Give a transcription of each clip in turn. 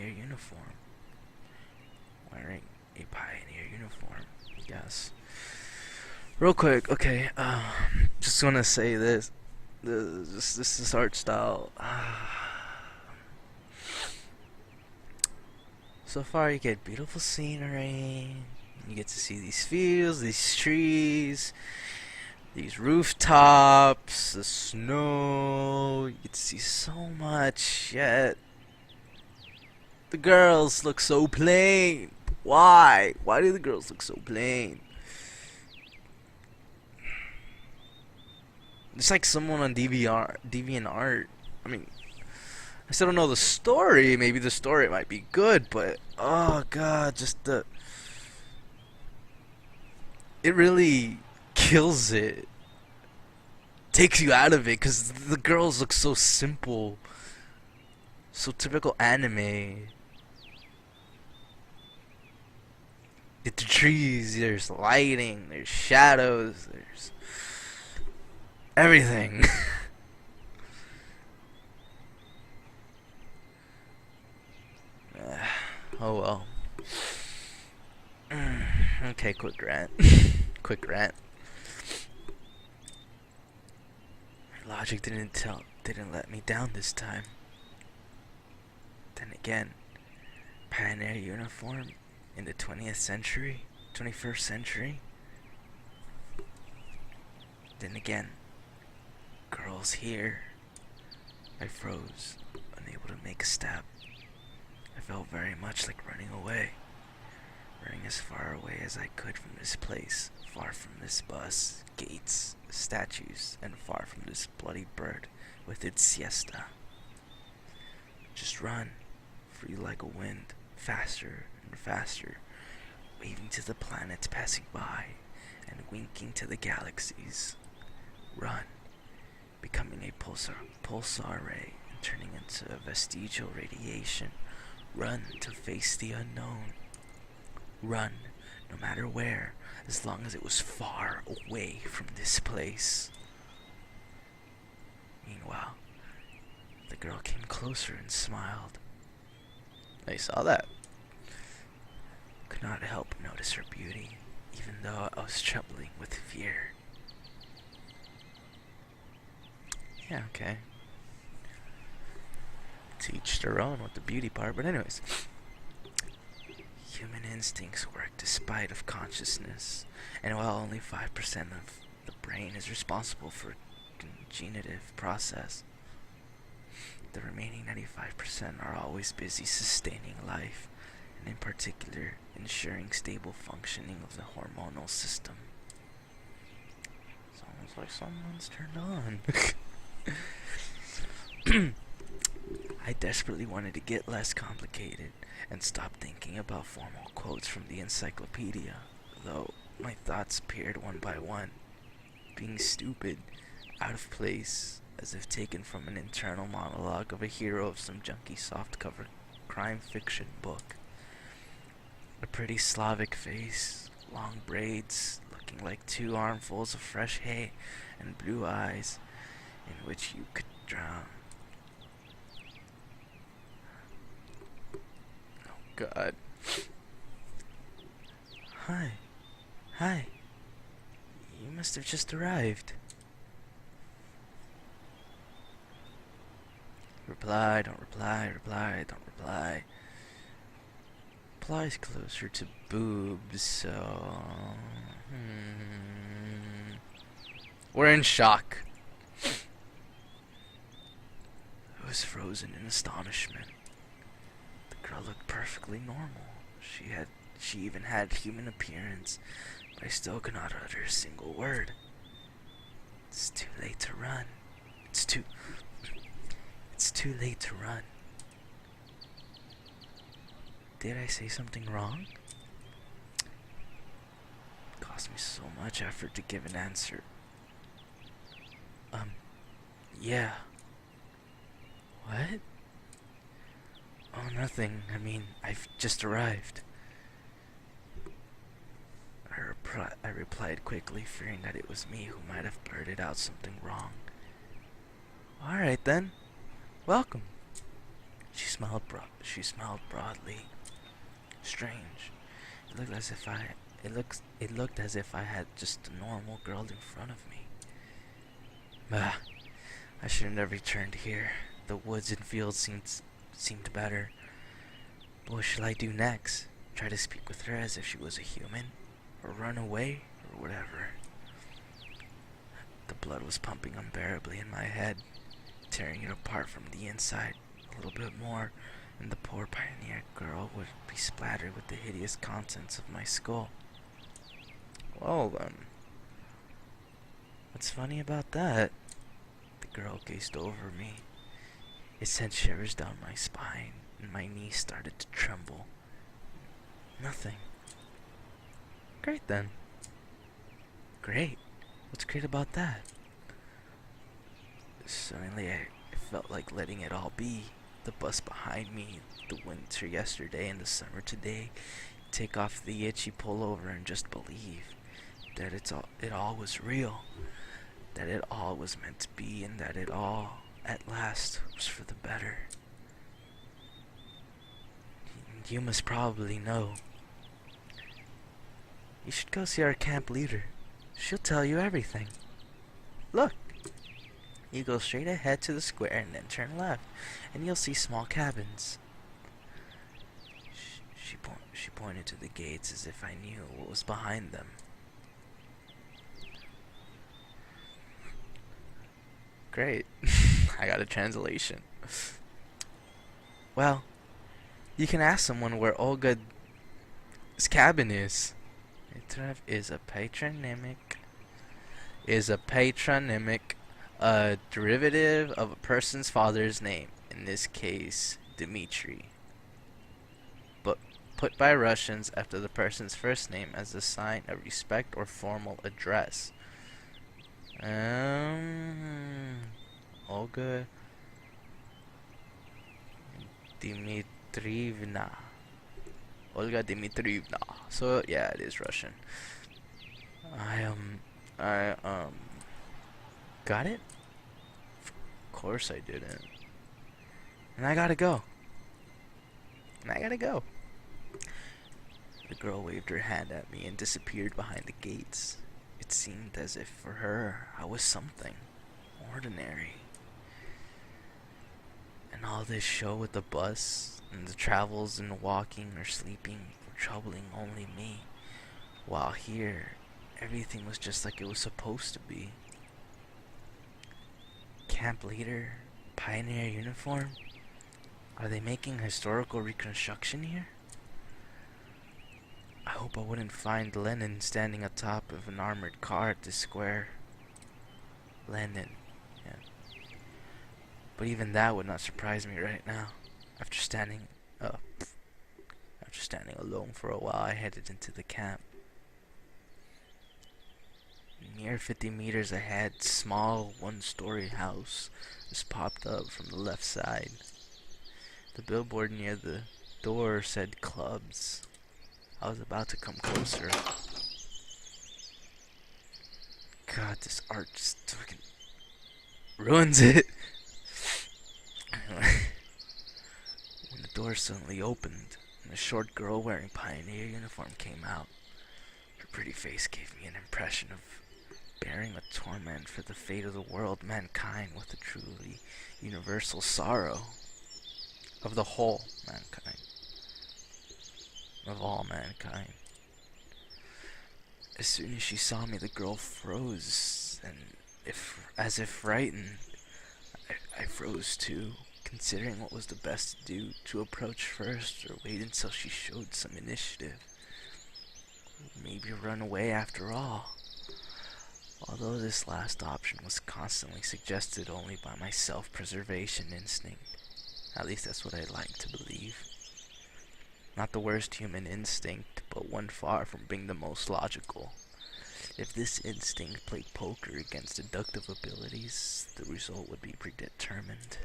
pioneer uniform. Wearing a pioneer uniform, yes. Real quick, okay, just wanna say this. This art style. So far, you get beautiful scenery. You get to see these fields, these trees, these rooftops, the snow. You get to see so much, yet the girls look so plain. Why? Why do the girls look so plain? It's like someone on DeviantArt. I mean, I still don't know the story. Maybe the story might be good, but oh god, just the it really kills it. Takes you out of it because the girls look so simple, so typical anime. Get the trees, there's lighting, there's shadows, there's everything. Oh well. Okay, quick rant. Quick rant. Logic didn't let me down this time. Then again, pioneer uniform in the 20th century, 21st century. Then again, girls here. I froze, unable to make a step. I felt very much like running away. Running as far away as I could from this place, far from this bus, gates, statues, and far from this bloody bird with its siesta. Just run, free like a wind, faster and faster, waving to the planets passing by and winking to the galaxies. Run, becoming a pulsar ray and turning into a vestigial radiation. Run to face the unknown. Run, no matter where, as long as it was far away from this place. Meanwhile, the girl came closer and smiled. I saw that. Could not help notice her beauty, even though I was trembling with fear. Yeah, okay. To each their own with the beauty part, but anyways. Human instincts work despite of consciousness, and while only 5% of the brain is responsible for cognitive process, the remaining 95% are always busy sustaining life, and in particular, ensuring stable functioning of the hormonal system. It's almost like someone's turned on. I desperately wanted to get less complicated and stop thinking about formal quotes from the encyclopedia, though my thoughts appeared one by one, being stupid, out of place, as if taken from an internal monologue of a hero of some junky softcover crime fiction book. A pretty Slavic face, long braids, looking like 2 armfuls of fresh hay, and blue eyes, in which you could drown. God. Hi. Hi. You must have just arrived. Reply, don't reply, reply, don't reply. Replies closer to boobs, so... We're in shock. I was frozen in astonishment. The girl looked perfectly normal. She even had human appearance, but I still could not utter a single word. It's too late to run. It's too late to run. Did I say something wrong? It cost me so much effort to give an answer. Yeah. What? Oh, nothing. I mean, I've just arrived. I replied quickly, fearing that it was me who might have blurted out something wrong. Alright then. Welcome. She smiled broadly. Strange. It looked as if it looked as if I had just a normal girl in front of me. Ah, I shouldn't have returned here. The woods and fields seemed better. But what shall I do next? Try to speak with her as if she was a human? Or run away? Or whatever. The blood was pumping unbearably in my head, tearing it apart from the inside. A little bit more, and the poor pioneer girl would be splattered with the hideous contents of my skull. Well then, what's funny about that? The girl gazed over me. It sent shivers down my spine, and my knees started to tremble. Nothing. Great then. Great. What's great about that? Suddenly I felt like letting it all be. The bus behind me, the winter yesterday and the summer today. Take off the itchy pullover and just believe that it all was real. That it all was meant to be, and that it all, at last, was for the better. You must probably know. You should go see our camp leader. She'll tell you everything. Look! You go straight ahead to the square and then turn left, and you'll see small cabins. She pointed to the gates as if I knew what was behind them. Great. I got a translation. Well, you can ask someone where Olga's cabin is. Mitrav is a patronymic, a derivative of a person's father's name, in this case, Dmitri, but put by Russians after the person's first name as a sign of respect or formal address. Olga Dmitrievna. Olga Dmitrievna. So yeah, it is Russian. I got it? Of course I didn't. And I gotta go. The girl waved her hand at me and disappeared behind the gates. It seemed as if for her I was something ordinary. And all this show with the bus and the travels and walking or sleeping were troubling only me. While here, everything was just like it was supposed to be. Camp leader, pioneer uniform? Are they making historical reconstruction here? I hope I wouldn't find Lenin standing atop of an armored car at this square. Lenin, yeah. But even that would not surprise me right now. After standing alone for a while, I headed into the camp. Near 50 meters ahead, small one-story house just popped up from the left side. The billboard near the door said clubs. I was about to come closer. God, this art just fucking ruins it. When the door suddenly opened and a short girl wearing pioneer uniform came out, her pretty face gave me an impression of bearing a torment for the fate of the world, mankind, with a truly universal sorrow of the whole mankind, of all mankind. As soon as she saw me, the girl froze, and as if frightened, I froze too, considering what was the best to do, to approach first or wait until she showed some initiative. Maybe run away after all. Although this last option was constantly suggested only by my self-preservation instinct. At least that's what I like to believe. Not the worst human instinct, but one far from being the most logical. If this instinct played poker against deductive abilities, the result would be predetermined.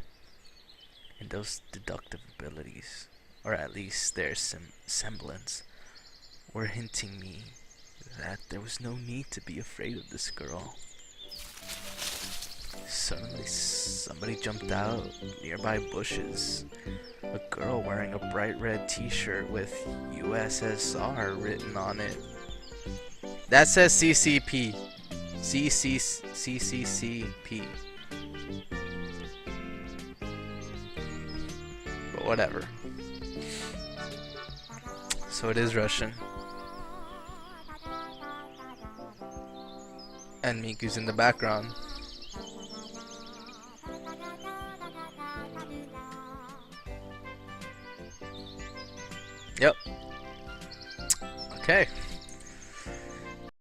And those deductive abilities, or at least their semblance, were hinting me that there was no need to be afraid of this girl. Suddenly, somebody jumped out nearby bushes. A girl wearing a bright red t-shirt with USSR written on it. That says CCP. CCCP. But whatever. So it is Russian. And Miku's in the background. Yep. Okay.